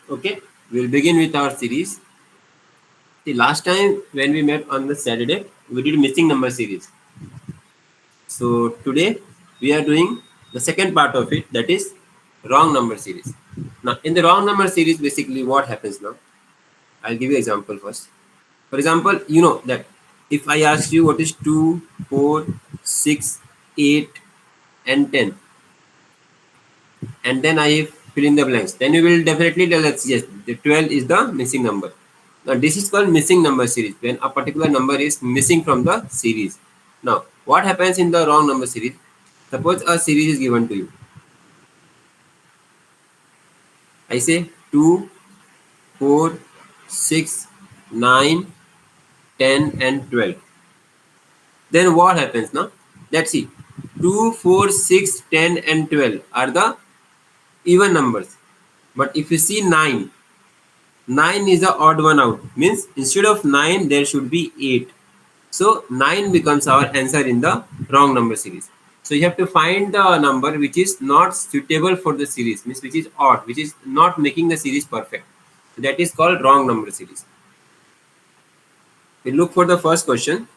Okay, we'll begin with our series. The last time when we met on the Saturday, we did missing number series. So today we are doing the second part of it, that is wrong number series. Now in the wrong number series, basically what happens now? I'll give you an example first. For example, you know that if I ask you what is 2, 4, 6, 8 and 10, and then I fill in the blanks, then you will definitely tell us yes, the 12 is the missing number. Now this is called missing number series, when a particular number is missing from the series. Now what happens in the wrong number series? Suppose a series is given to you. I say 2, 4, 6, 9, 10 and 12. Then what happens now? Let's see. 2, 4, 6, 10 and 12 are the even numbers. But if you see 9, 9 is the odd one out. Means instead of 9, there should be 8. So 9 becomes our answer in the wrong number series. So you have to find the number which is not suitable for the series, means which is odd, which is not making the series perfect. So that is called wrong number series. We look for the first question.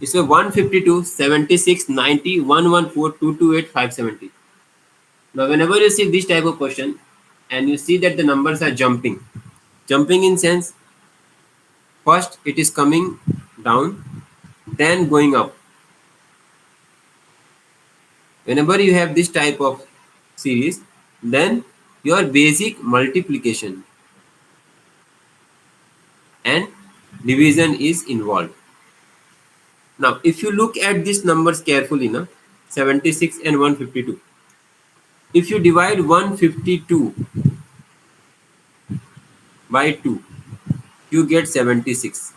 It's a 152, 76, 90, 114, 228, 570. Now whenever you see this type of question and you see that the numbers are jumping in sense, first it is coming down, then going up. Whenever you have this type of series, then your basic multiplication and division is involved. Now if you look at these numbers carefully, 76 and 152, if you divide 152 by 2, you get 76.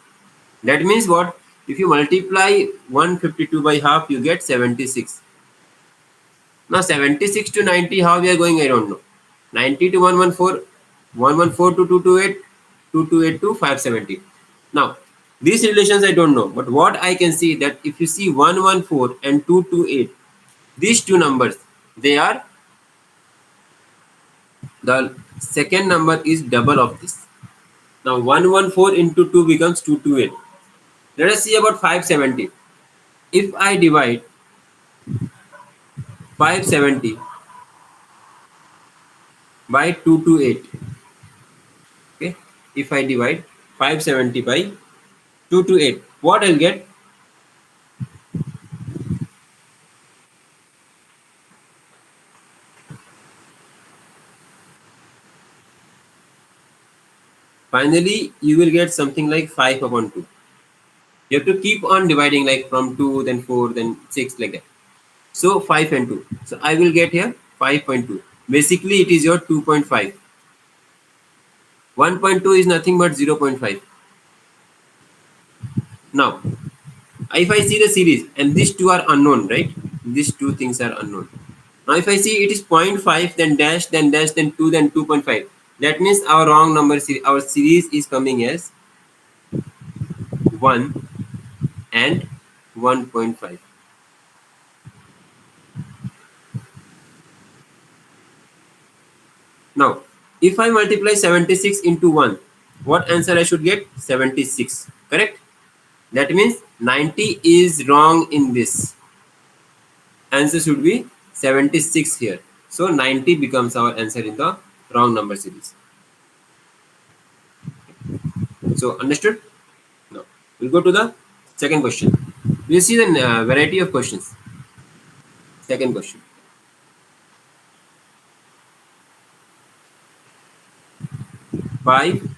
That means what? If you multiply 152 by half, you get 76. Now 76 to 90, how we are going, I don't know. 90 to 114, 114 to 228, 228 to 570. Now these relations I don't know, but what I can see that if you see 114 and 228, these two numbers, they are, the second number is double of this. Now 114 into 2 becomes 228. Let us see about 570. If I divide 570 by 228, okay, if I divide 570 by 228, what I'll get? Finally, you will get something like 5 upon 2. You have to keep on dividing, like from 2, then 4, then 6, like that. So 5 and 2. So I will get here 5.2. Basically, it is your 2.5. 1.2 is nothing but 0.5. Now, if I see the series, and these two are unknown, right? These two things are unknown. Now, if I see it is 0.5, then dash, then 2, then 2.5. That means our wrong number series, our series is coming as 1 and 1.5. Now, if I multiply 76 into 1, what answer I should get? 76, correct? That means 90 is wrong in this. Answer should be 76 here. So 90 becomes our answer in the wrong number series. So understood? Now we'll go to the second question. We'll see the variety of questions. Second question. Five,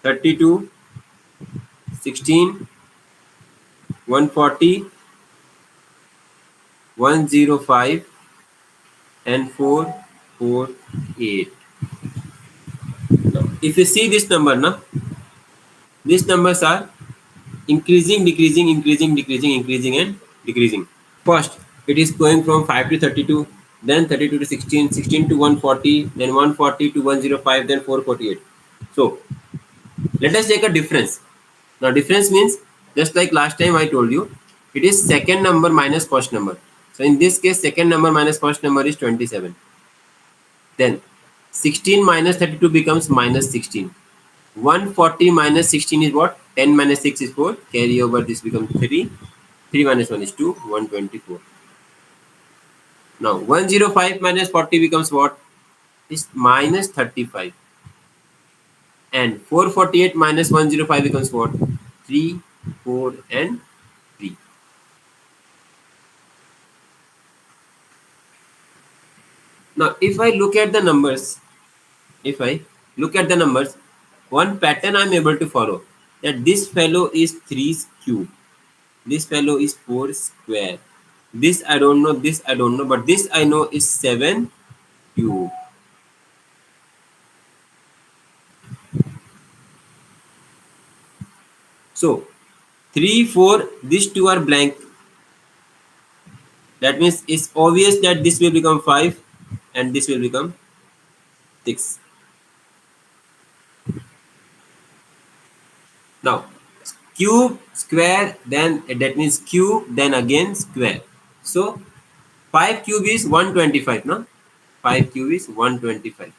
32, 16, 140, 105 and 448. Now, if you see this number, these numbers are increasing, decreasing, increasing, decreasing, increasing and decreasing. First, it is going from 5 to 32, then 32 to 16, 16 to 140, then 140 to 105, then 448. So let us take a difference. Now difference means, just like last time I told you, it is second number minus first number. So in this case, second number minus first number is 27. Then 16 minus 32 becomes minus 16. 140 minus 16 is what? 10 minus 6 is 4. Carry over, this becomes 3. 3 minus 1 is 2. 124. Now 105 minus 40 becomes what? Is minus 35. And 448 minus 105 becomes what? 3, 4 and 3. Now if I look at the numbers, one pattern I am able to follow, that this fellow is 3 cube, this fellow is 4 square, this I don't know, this I don't know, but this I know is 7 cube. So 3, 4, these two are blank. That means it's obvious that this will become 5 and this will become 6. Now cube, square, then that means cube, then again square. So 5 cube is 125, no? 5 cube is 125.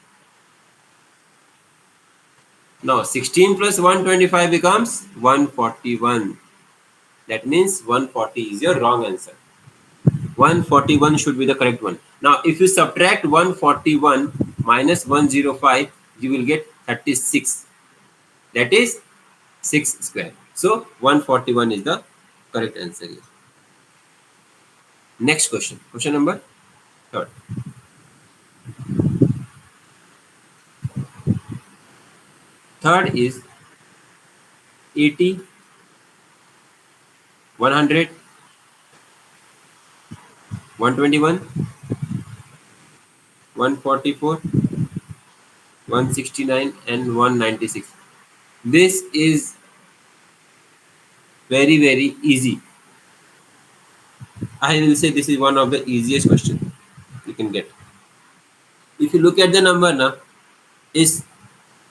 Now 16 plus 125 becomes 141. That means 140 is your wrong answer. 141 should be the correct one. Now if you subtract 141 minus 105, you will get 36. That is 6 square. So 141 is the correct answer here. Next question. Question number 3rd. Third is 80, 100, 121, 144, 169 and 196. This is very easy. I will say this is one of the easiest questions you can get. If you look at the number now, is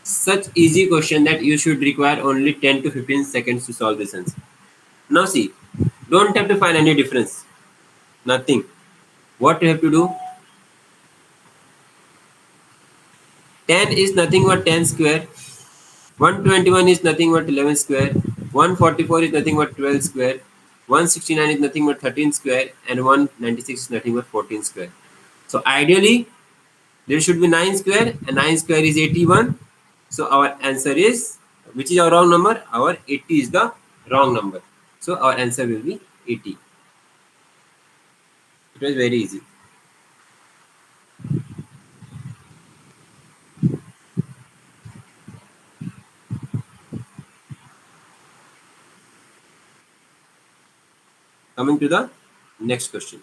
such easy question that you should require only 10 to 15 seconds to solve this answer. Now see, don't have to find any difference. Nothing. What you have to do? 10 is nothing but 10 square. 121 is nothing but 11 square. 144 is nothing but 12 square. 169 is nothing but 13 square. And 196 is nothing but 14 square. So ideally, there should be 9 square, and 9 square is 81. So our answer is, which is our wrong number? Our 80 is the wrong number. So our answer will be 80. It was very easy. Coming to the next question.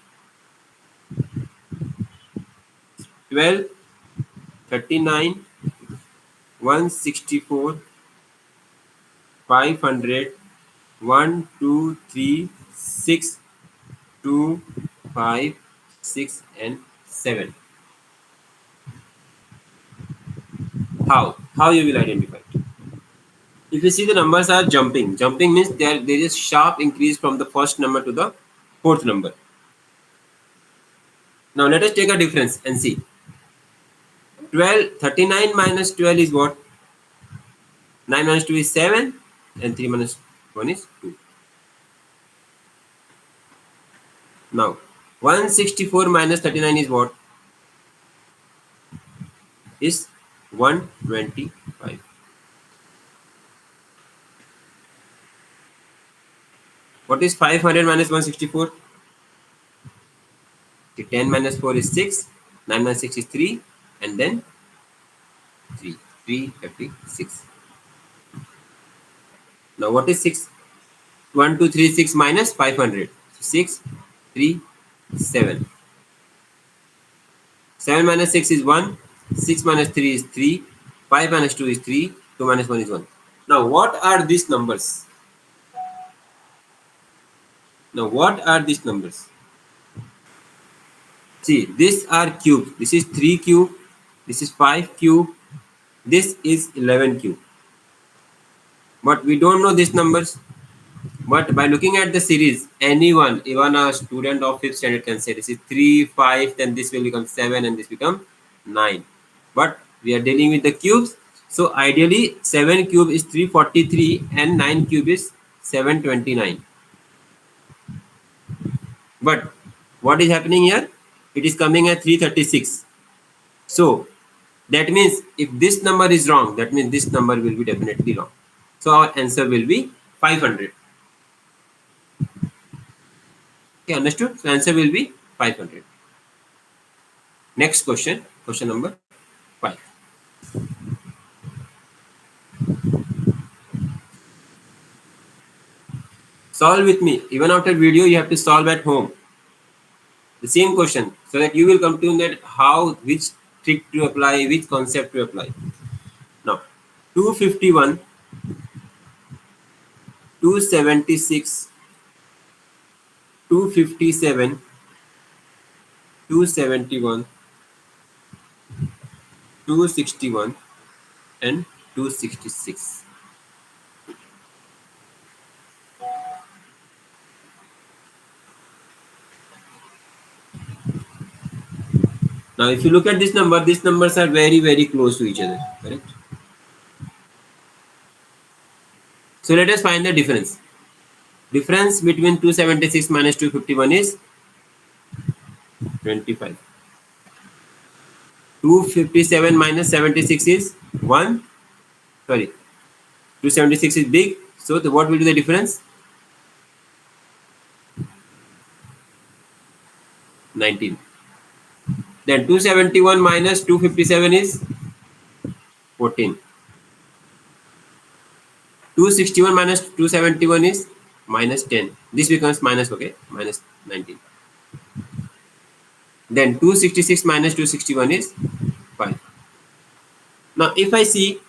12, 39, 164, 500, 1, 2, 3, 6, 2, 5, 6 and 7. How you will identify it? If you see the numbers are jumping means there is sharp increase from the first number to the fourth number. Now let us take a difference and see. 39 minus 12 is what? 9 minus 2 is 7 and 3 minus 1 is 2. Now 164 minus 39 is what? Is 125. What is 500 minus 164? 10 minus 4 is 6, 9 minus 6 is 3, and then 356. Now what is 6? 1, 2, 3, 6 minus 500. 6, 3, 7. 7 minus 6 is 1, 6 minus 3 is 3, 5 minus 2 is 3, 2 minus 1 is 1. Now what are these numbers? See, these are cubes. This is 3 cube, this is 5 cube, this is 11 cube. But we don't know these numbers. But by looking at the series, anyone, even a student of 5th standard can say this is 3, 5, then this will become 7 and this become 9. But We are dealing with the cubes. So ideally 7 cube is 343 and 9 cube is 729. But what is happening here? It is coming at 336. So that means if this number is wrong, that means this number will be definitely wrong. So our answer will be 500. Okay, understood? So answer will be 500. Next question, question number 5. Solve with me. Even after video, you have to solve at home. The same question, so that you will come to know that how, which trick to apply, which concept to apply. Now, 251, 276, 257, 271, 261, and 266. Now, if you look at this number, these numbers are very, very close to each other, correct? So let us find the difference. Difference between 276 minus 251 is 25. 257 minus 76 is 1. Sorry, 276 is big. So what will be the difference? 19. Then 271 minus 257 is 14. 261 minus 271 is minus 10. This becomes minus, okay, minus 19. Then 266 minus 261 is 5. Now if I see,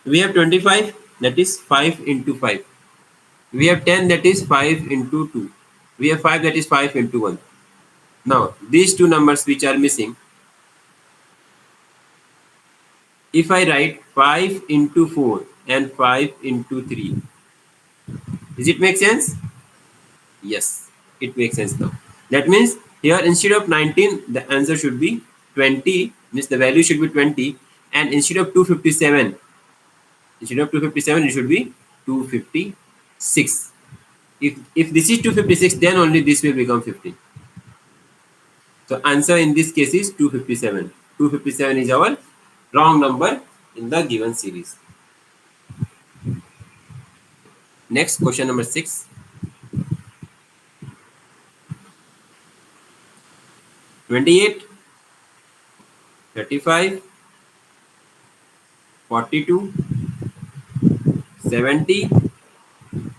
we have 25, that is 5 into 5. We have 10, that is 5 into 2. We have 5, that is 5 into 1. Now these two numbers which are missing, if I write 5 into 4 and 5 into 3, does it make sense? Yes, it makes sense now. That means here instead of 19, the answer should be 20, means the value should be 20, and instead of 257, it should be 256. If this is 256, then only this will become 50. So answer in this case is 257. 257 is our wrong number in the given series. Next, question number 6. 28, 35, 42, 70,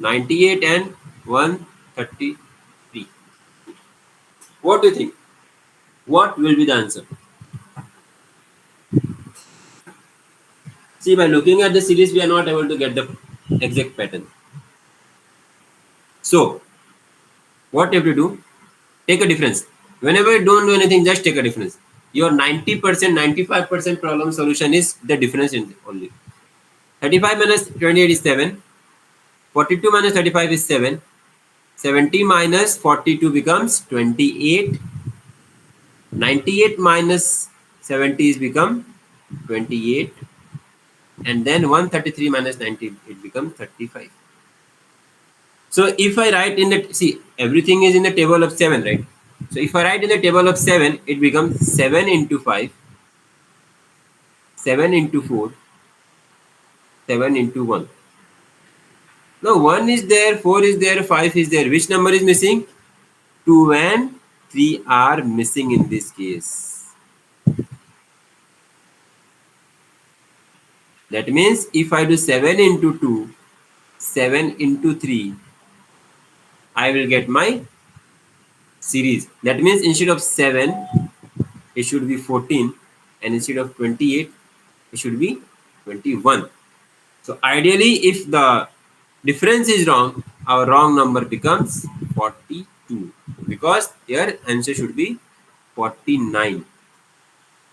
98 and 133. What do you think? What will be the answer? See, by looking at the series, we are not able to get the exact pattern. So, what you have to do? Take a difference. Whenever you don't do anything, just take a difference. Your 90%, 95% problem solution is the difference in only. 35 minus 28 is 7. 42 minus 35 is 7. 70 minus 42 becomes 28. 98 minus 70 is become 28. And then 133 minus 90, it becomes 35. So if I write in the, see, everything is in the table of 7, right? So if I write in the table of 7, it becomes 7 into 5, 7 into 4, 7 into 1. Now 1 is there, 4 is there, 5 is there. Which number is missing? 2 and 3 are missing in this case. That means if I do 7 into 2, 7 into 3, I will get my series. That means instead of 7, it should be 14, and instead of 28, it should be 21. So ideally, if the difference is wrong, our wrong number becomes 42, because here answer should be 49.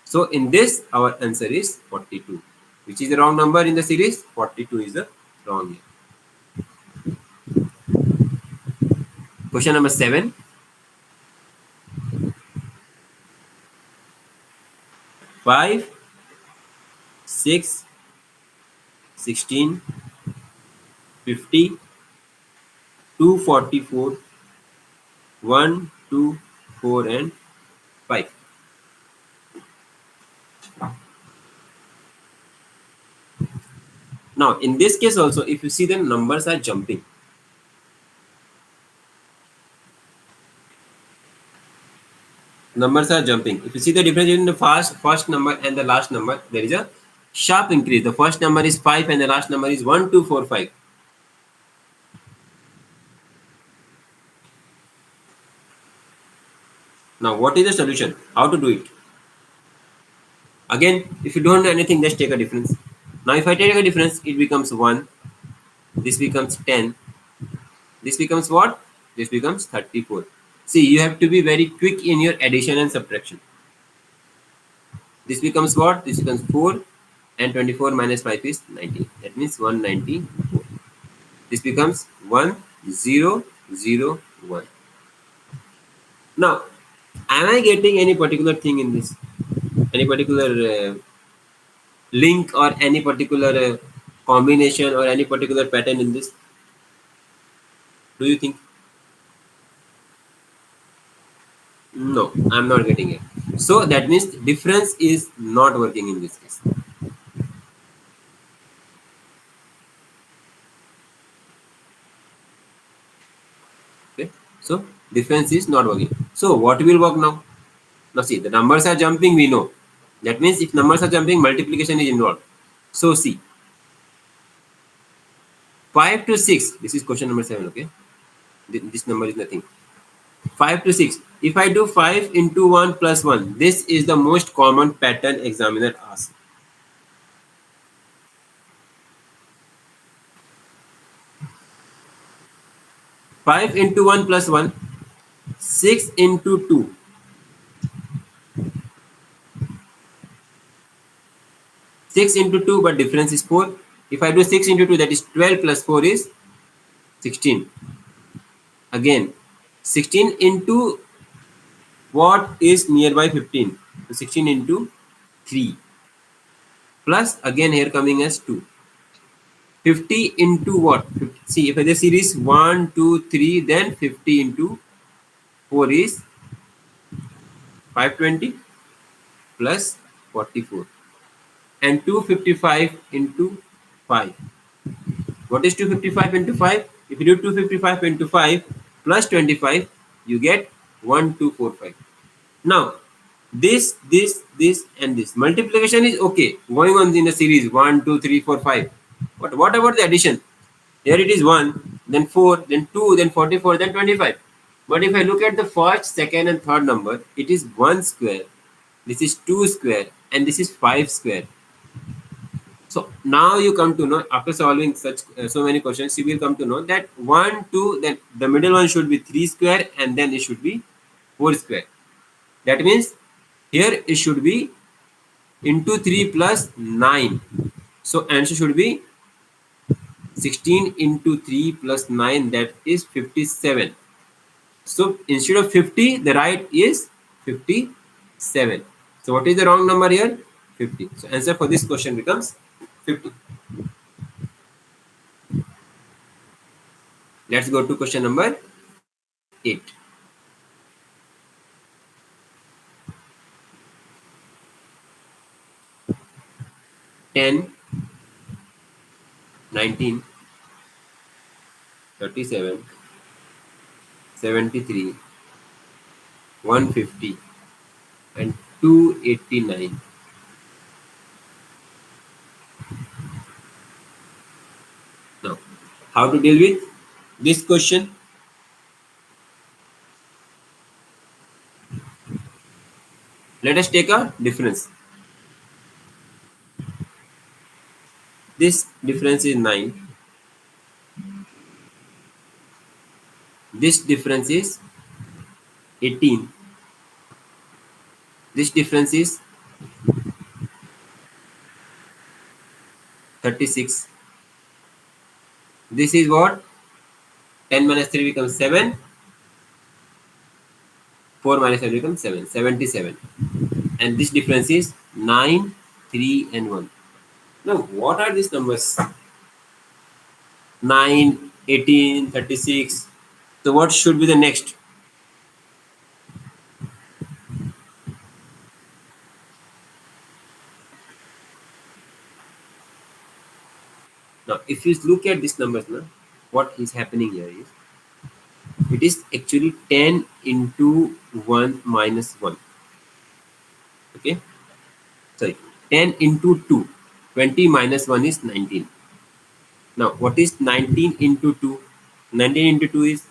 So in this, our answer is 42. Which is the wrong number in the series? 42 is the wrong here. Question number 7. 5, 6, 16, 50, 244, 1, 2, 4, and 5. Now, in this case also, if you see the numbers are jumping. Numbers are jumping. If you see the difference between the first number and the last number, there is a sharp increase. The first number is 5 and the last number is 1, 2, 4, 5. Now, what is the solution? How to do it? Again, if you don't know anything, just take a difference. Now, if I take a difference, it becomes 1. This becomes 10. This becomes what? This becomes 34. See, you have to be very quick in your addition and subtraction. This becomes what? This becomes 4, and 24 minus 5 is 90. That means 194. This becomes 1, 0, 0, 1. Now, am I getting any particular thing in this? Any particular link or any particular combination or any particular pattern in this? Do you think? No, I'm not getting it. So that means difference is not working in this case. Okay, so difference is not working. So what will work now? Now see, the numbers are jumping, we know. That means if numbers are jumping, multiplication is involved. So see, 5 to 6, this is question number 7, okay? This number is nothing. 5 to 6. If I do 5 into 1 plus 1, this is the most common pattern examiner asks. Five into 1 plus 1, 6 into 2. 6 into 2, but difference is 4. If I do 6 into 2, that is 12 plus 4 is 16. Again, 16 into what is nearby 15? So 16 into 3. Plus, again here coming as 2. 50 into what? 50. See, if the series 1, 2, 3, then 50 into 4 is 520 plus 44. And 255 into 5. What is 255 into 5? If you do 255 into 5 plus 25, you get 1245. Now, this, and this. Multiplication is okay. Going on in the series 1, 2, 3, 4, 5. But what about the addition? Here it is 1, then 4, then 2, then 44, then 25. But if I look at the first, second, and third number, it is 1 square. This is 2 square. And this is 5 square. So now you come to know, after solving such so many questions, you will come to know that 1, 2, then the middle one should be 3 square, and then it should be 4 square. That means here it should be into 3 plus 9. So answer should be 16 into 3 plus 9, that is 57. So instead of 50, the right is 57. So what is the wrong number here? 50. So answer for this question becomes 50. Let's go to question number 8. Ten, 19, 37, 73, 150, and 289. Now, how to deal with this question? Let us take a difference. This difference is 9. This difference is 18. This difference is 36. This is what? 10 minus 3 becomes 7. 4 minus 7 becomes 7. 77. And this difference is 9, 3, and 1. Now, what are these numbers? 9, 18, 36. So, what should be the next? Now, if you look at these numbers, now, what is happening here is it is actually 10 into 1 minus 1. Okay, sorry, 10 into 2. 20 minus 1 is 19. Now, what is 19 into 2? 19 into 2 is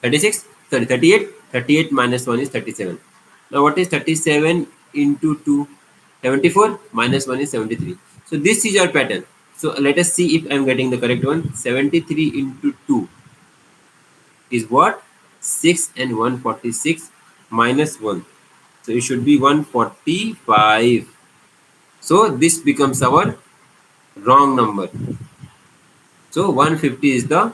36. Sorry, 38. 38 minus 1 is 37. Now, what is 37 into 2? 74 minus 1 is 73. So, this is your pattern. So, let us see if I am getting the correct one. 73 into 2 is what? 6 and 146 minus 1. So, it should be 145. So, this becomes our wrong number. So 150 is the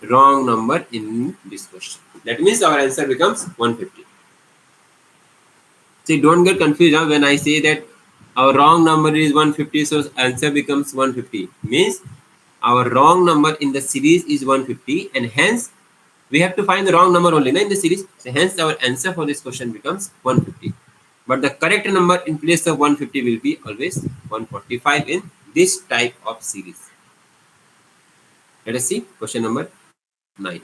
wrong number in this question. That means our answer becomes 150. See, don't get confused when I say that our wrong number is 150, so answer becomes 150. Means our wrong number in the series is 150, and hence we have to find the wrong number only in the series. So hence our answer for this question becomes 150. But the correct number in place of 150 will be always 145 in this type of series. Let us see question number 9.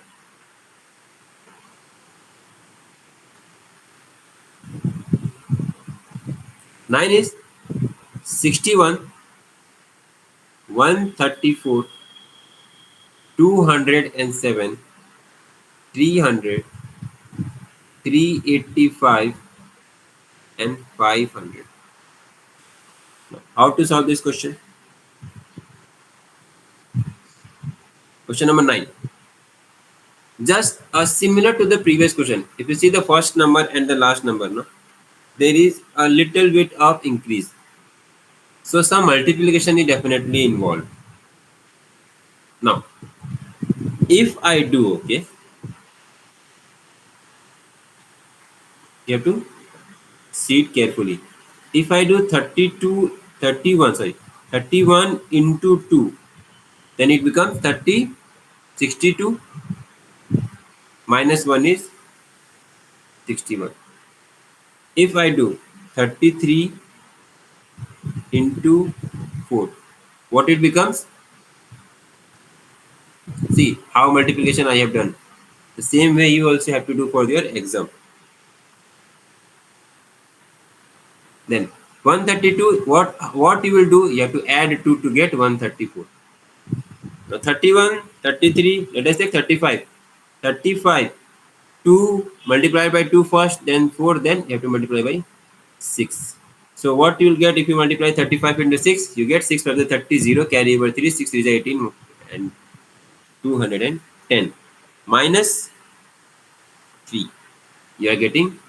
9 is 61, 134, 207, 300, 385, and 500. Now, how to solve this question? Question number 9. Just similar to the previous question. If you see the first number and the last number, no, there is a little bit of increase. So some multiplication is definitely involved. Now, if I do, okay, you have to see it carefully. If I do 32, 31, sorry, 31 into 2, then it becomes 30, 62 minus 1 is 61. If I do 33 into 4, what it becomes? See how multiplication I have done. The same way you also have to do for your exam. Then 132, what you will do? You have to add 2 to get 134. Now 31, 33, let us take 35. 35, 2 multiplied by 2 first, then 4, then you have to multiply by 6. So what you will get if you multiply 35 into 6? You get 6 plus the 30, 0, carry over 3, 6 is 18, and 210. Minus 3. You are getting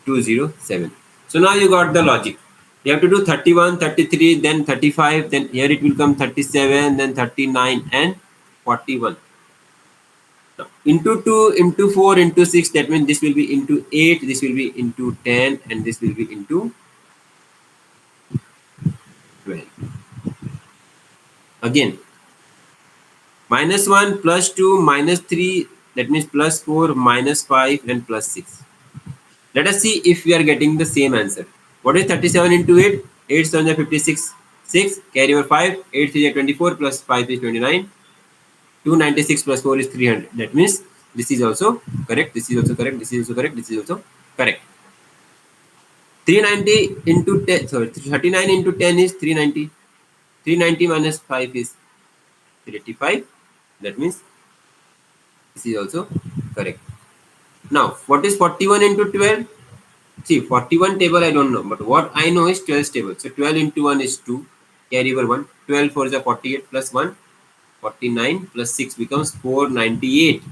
207. So now you got the logic. You have to do 31, 33, then 35, then here it will come 37, then 39 and 41. Now, into 2, into 4, into 6, that means this will be into 8, this will be into 10, and this will be into 12. Again, minus 1, plus 2, minus 3, that means plus 4, minus 5, and plus 6. Let us see if we are getting the same answer. What is 37 into 8? 8 7 are 56. 6, carry over 5, 8 3 are 24, plus 5 is 29. 296 plus 4 is 300. That means this is also correct, this is also correct, this is also correct, this is also correct. 390 into 10, sorry, 39 into 10 is 390. 390 minus 5 is 385. That means this is also correct. Now, what is 41 into 12? See, 41 table I don't know, but what I know is 12 table. So 12 into 1 is 2, carry over 1. 12 4 is a 48 plus 1, 49 plus 6 becomes 498.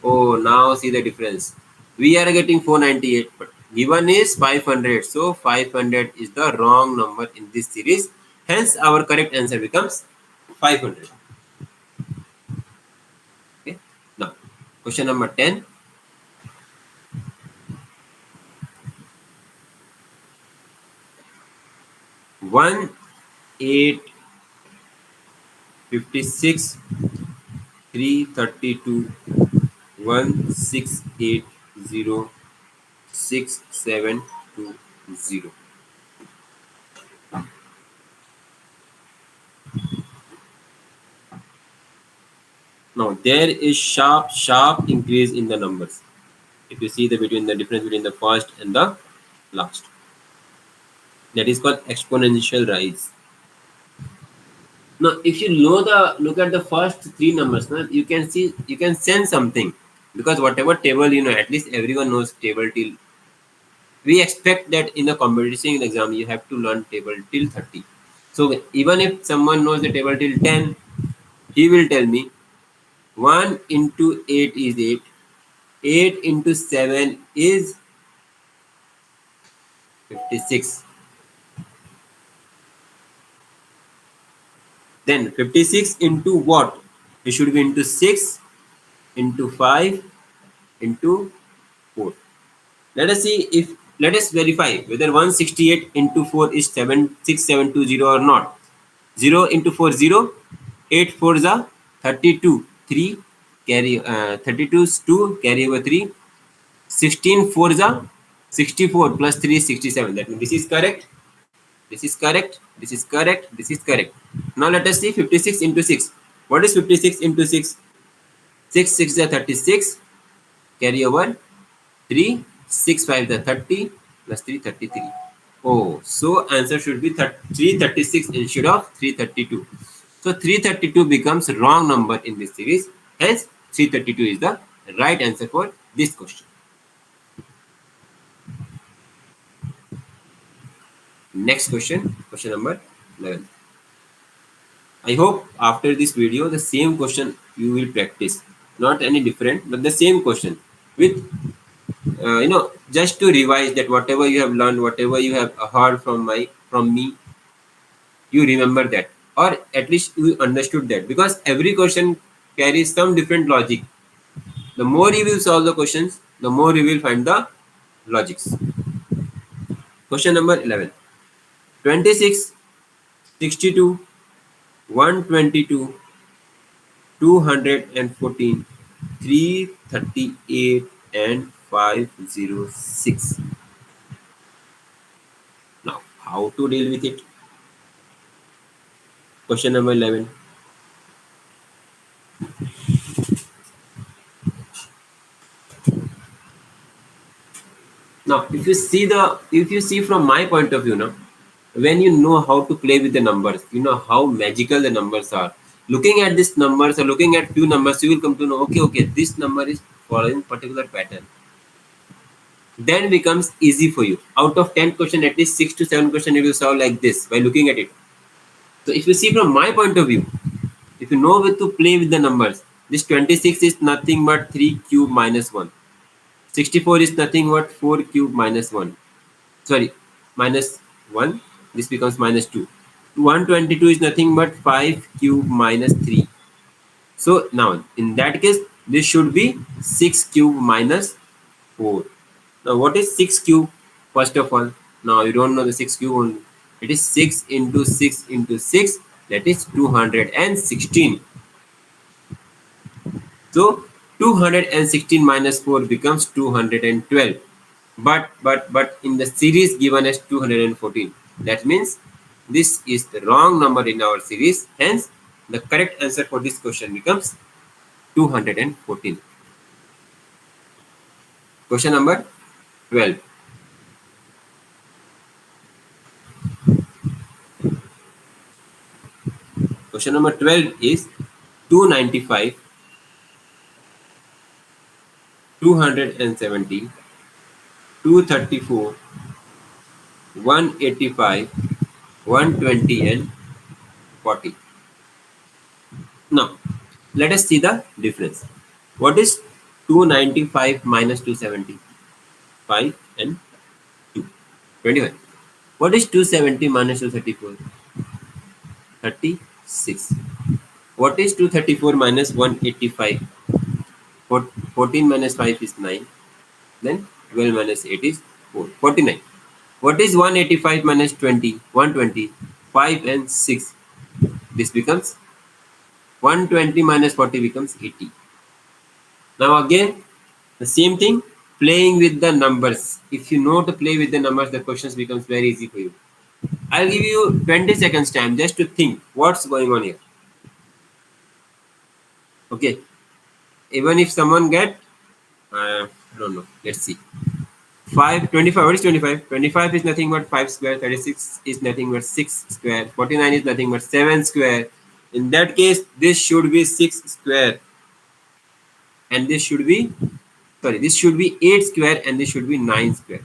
Oh, now see the difference. We are getting 498, but given is 500. So 500 is the wrong number in this series. Hence, our correct answer becomes 500. Okay. Now, question number 10. 1 8 56 332 1680 6720. Now there is sharp increase in the numbers. If you see the difference between the first and the last, that is called exponential rise. Now if you know the look at the first three numbers, now you can see, you can sense something, because whatever table, at least everyone knows table till, we expect that in the competition exam you have to learn table till 30. So even if someone knows the table till 10, he will tell me 1 into 8 is 8, 8 into 7 is 56. Then 56 into what? It should be into 6, into 5, into 4. Let us verify whether 168 into 4 is 76720 or not. 0 into 4, 0. 8 4 is 32. 3 carry 32 is 2, carry over 3. 16 4 is 64 plus 3 is 67. That means this is correct. This is correct. This is correct. This is correct. Now let us see 56 into 6. What is 56 into 6? 6 6 is 36. Carry over 3. 6 5 is 30 plus 3 33. Oh, so answer should be 336 instead of 332. So 332 becomes wrong number in this series. Hence 332 is the right answer for this question. Next question, question number 11. I hope after this video the same question you will practice, not any different, but the same question with just to revise that whatever you have learned, whatever you have heard from me, you remember that, or at least you understood that, because every question carries some different logic. The more you will solve the questions, the more you will find the logics. Question number 11. 26, 62, 122, 214, 338 and 506. Now, how to deal with it? Question number 11. Now, if you see from my point of view now, when you know how to play with the numbers, you know how magical the numbers are. Looking at these numbers or looking at few numbers, you will come to know, okay, this number is following particular pattern. Then becomes easy for you. Out of 10 question, at least 6 to 7 question you will solve like this by looking at it. So if you see from my point of view, if you know how to play with the numbers, this 26 is nothing but 3 cube minus 1. 64 is nothing but 4 cube minus 1. Sorry, minus 1. This becomes minus 2. 122 is nothing but 5 cube minus 3. So now in that case, this should be 6 cube minus 4. Now what is 6 cube? First of all, now you don't know the 6 cube only. It is 6 into 6 into 6, that is 216. So 216 minus 4 becomes 212. But in the series given as 214. That means this is the wrong number in our series. Hence, the correct answer for this question becomes 214. Question number 12. Question number 12 is 295, 270, 234, 185, 120 and 40. Now, let us see the difference. What is 295 minus 270? 5 and 2. 25. What is 270 minus 234? 36. What is 234 minus 185? 14 minus 5 is 9. Then 12 minus 8 is 4. 49. What is 185 minus 20? 120. 5 and 6. This becomes 120 minus 40 becomes 80. Now again, the same thing, playing with the numbers. If you know to play with the numbers, the questions becomes very easy for you. I'll give you 20 seconds time just to think what's going on here. Okay. Even if someone get, I don't know. Let's see. 5, 25. What is 25? 25 is nothing but 5 square. 36 is nothing but 6 square. 49 is nothing but 7 square. In that case, this should be 6 square. And this should be, sorry, this should be 8 square and this should be 9 square.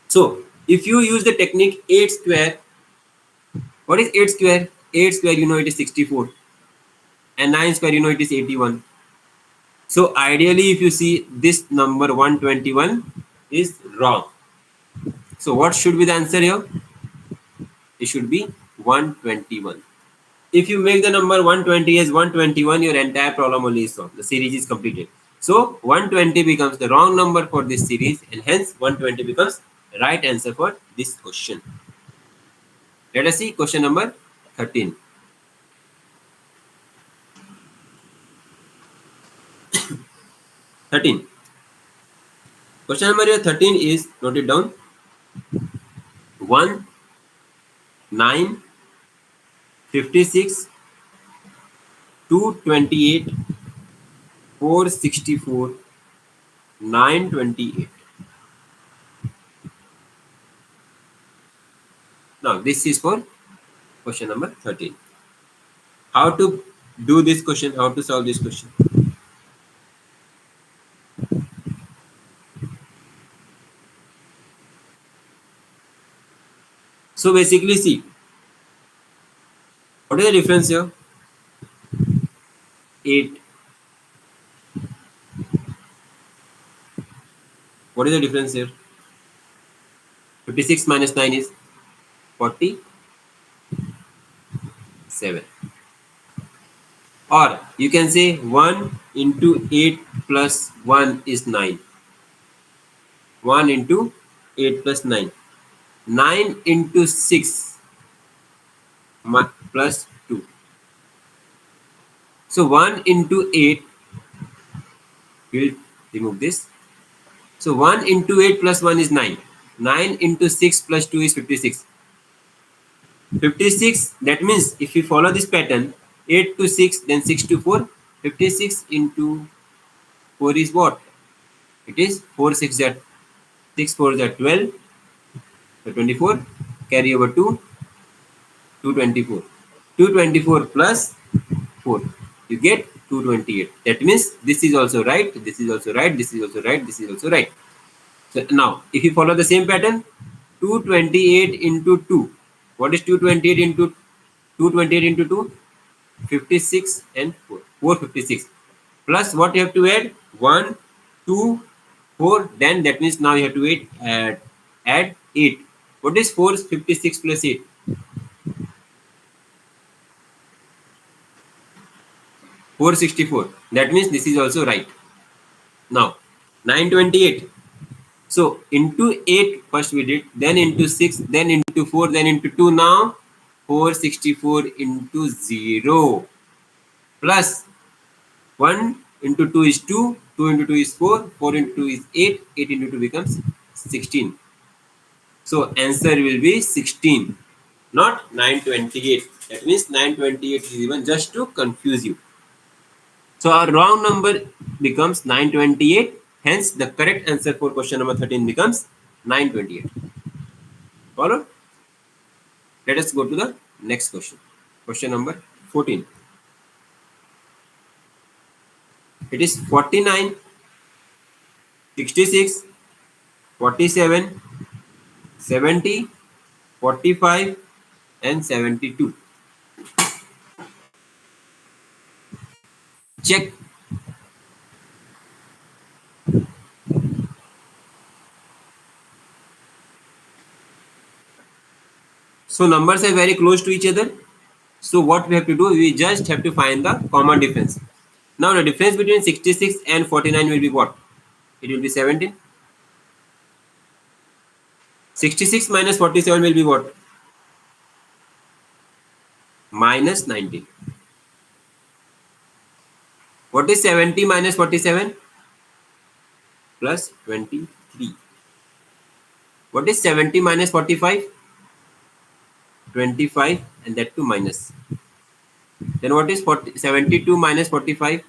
So, if you use the technique 8 square, what is 8 square? 8 square, you know it is 64. And 9 square, you know it is 81. So, ideally, if you see this number 121 is wrong. So, what should be the answer here? It should be 121. If you make the number 120 as 121, your entire problem only is solved. The series is completed. So 120 becomes the wrong number for this series and hence 120 becomes the right answer for this question. Let us see question number 13. Question number 13 is, note it down, 1, 9, 56, 228, 464, 928. Now this is for question number 13. How to do this question? How to solve this question? So basically, see, what is the difference here? 8. What is the difference here? 56 minus 9 is 47. Or you can say 1 into 8 plus 1 is 9. 1 into 8 plus 9. 9 into 6 plus 2. So 1 into 8, we'll remove this. So 1 into 8 plus 1 is 9. 9 into 6 plus 2 is 56. 56, that means if you follow this pattern, 8 to 6, then 6 to 4. 56 into 4 is what? It is 4 6 that 6 4 is 12. So 24. Carry over to 224. 224 plus 4. You get 228. That means this is also right. This is also right. This is also right. This is also right. So now, if you follow the same pattern, 228 into 2. What is 228 into 228 into 2? 56 and 4. 456. Plus what you have to add? 1, 2, 4. Then that means now you have to add 8. What is 456 plus 8? 464. That means this is also right. Now 928. So into 8 first we did, then into 6, then into 4, then into 2. Now 464 into 0 plus 1 into 2 is 2, 2 into 2 is 4, 4 into 2 is 8, 8 into 2 becomes 16. So answer will be 16, not 928. That means 928 is even just to confuse you. So our wrong number becomes 928. Hence, the correct answer for question number 13 becomes 928. Follow? Let us go to the next question. Question number 14. It is 49, 66, 47, 70, 45, and 72. Check. So numbers are very close to each other. So what we have to do, we just have to find the common difference. Now the difference between 66 and 49 will be what? It will be 17. 66 minus 47 will be what? Minus 19. What is 70 minus 47? Plus 23. What is 70 minus 45? 25, and that too minus. Then what is 72 minus 45?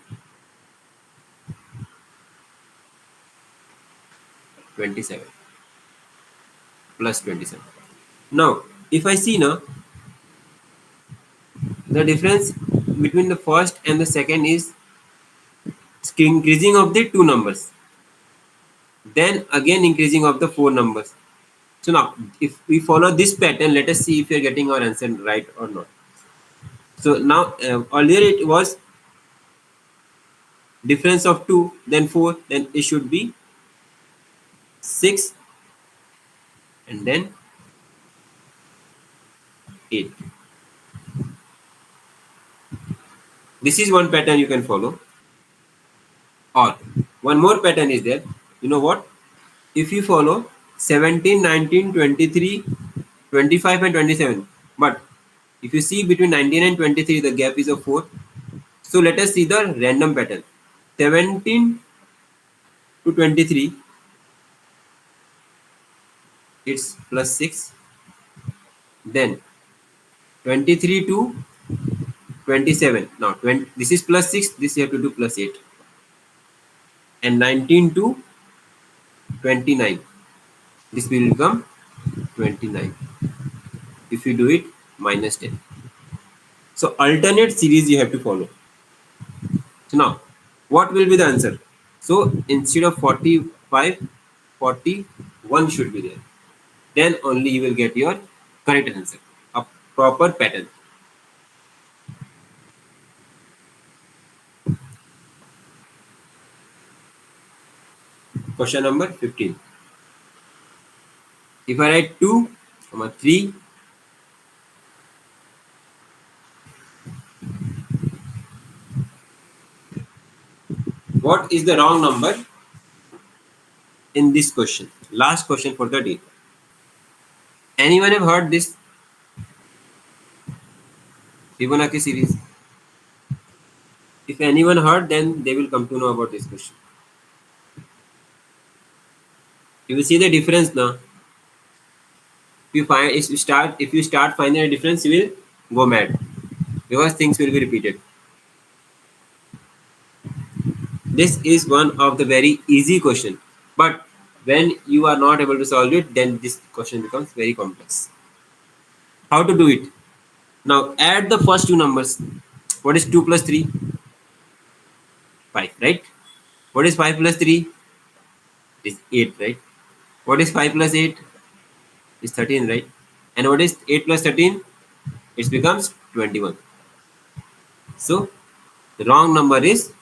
27 plus 27. Now, if I see now, the difference between the first and the second is increasing of the two numbers. Then again increasing of the four numbers. So now, if we follow this pattern, let us see if we are getting our answer right or not. So now, earlier it was difference of 2, then 4, then it should be 6, and then 8. This is one pattern you can follow. Or one more pattern is there. You know what? If you follow 17, 19, 23, 25 and 27. But if you see between 19 and 23, the gap is of 4. So let us see the random pattern. 17 to 23, it's plus 6. Then 23 to 27. Now 20, this is plus 6, this you have to do plus 8. And 19 to 29. This will become 29. If you do it, minus 10. So alternate series you have to follow. So now, what will be the answer? So instead of 45, 41 should be there. Then only you will get your correct answer. A proper pattern. Question number 15. If I write 2, 3, what is the wrong number in this question? Last question for the day. Anyone have heard this Fibonacci series? If anyone heard, then they will come to know about this question. You will see the difference now. If you start finding a difference, you will go mad because things will be repeated. This is one of the very easy question, but when you are not able to solve it, then this question becomes very complex. How to do it? Now add the first two numbers. What is 2 plus 3? 5, right? What is 5 plus 3? It is 8, right? What is 5 plus 8? It's 13, right? And what is 8 plus 13? It becomes 21. So the wrong number is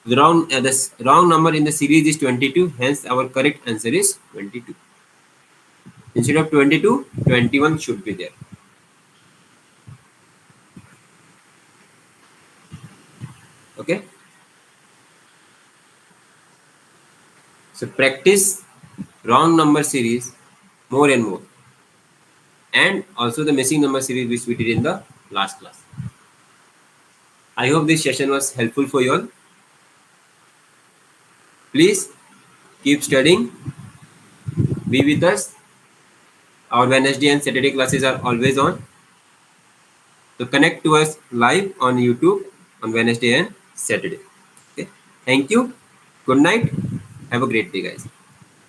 the wrong number in the series is 22. Hence our correct answer is 22. Instead of 22, 21 should be there. Okay. So practice wrong number series more and more, and also the missing number series which we did in the last class. I hope this session was helpful for you all. Please keep studying. Be with us. Our Wednesday and Saturday classes are always on. So connect to us live on YouTube on Wednesday and Saturday. Okay. Thank you. Good night. Have a great day, guys.